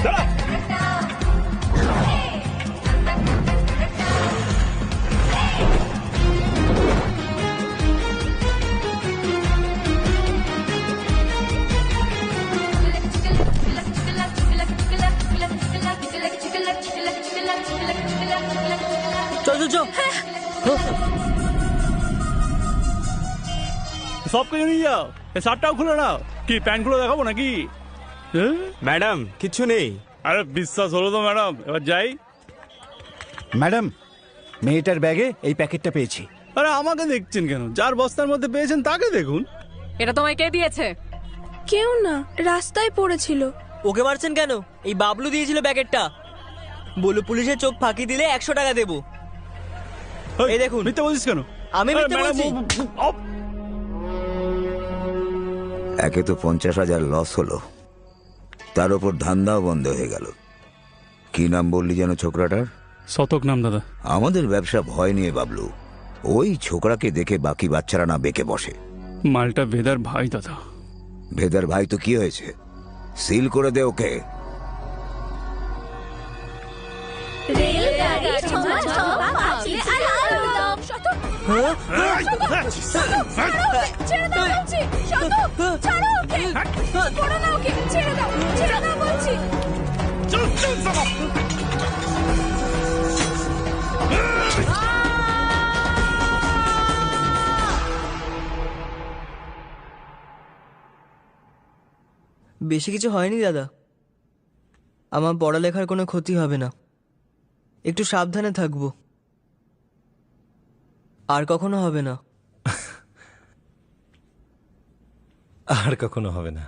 দাঁড়া। চল চল চল। সব কিছু নিয়ে যাও, শার্টটাও খুলে নাও। কি প্যান্ট খুলে দেখাবো নাকি? ম্যাডাম কিচ্ছু নেই। আরে বিশ্বাস হলো তো ম্যাডাম, এবার যাই। ম্যাডাম, মেয়েটার ব্যাগে এই প্যাকেটটা পেয়েছি। আরে আমাকে দেখছেন কেন? যার বস্তার মধ্যে পেয়েছেন তাকে দেখুন। এটা তোমায় কে দিয়েছে? কেউ না, রাস্তায় পড়েছিল। ওকে মারছেন কেন? এই বাবলু দিয়েছিল প্যাকেটটা। বলু পুলিশের চোখ ফাঁকি দিলে 100 টাকা দেবো। এই দেখুন। মিথ্যে বলছিস কেন? আমি আরে মিথ্যে ম্যাডাম, বলছি? একে তো 50,000 লস হলো, তার উপর ধান্দাও বন্ধ হয়ে গেল। কি নাম বললি যেন ছোকরাটার? শতক নাম দাদা। আমাদের ব্যবসা ভয় নিয়ে বাবলু। ওই ছোকরাকে দেখে বাকি বাচ্চারা না বেঁকে বসে। মালটা ভেদার ভাই দাদা। ভেদার ভাই তো কি হয়েছে? সিল করে দে ওকে। বেশি কিছু হয়নি দাদা, আমার পড়ালেখার কোনো ক্ষতি হবে না। একটু সাবধানে থাকবো, আর কখনো হবে না। আর কখনো হবে না।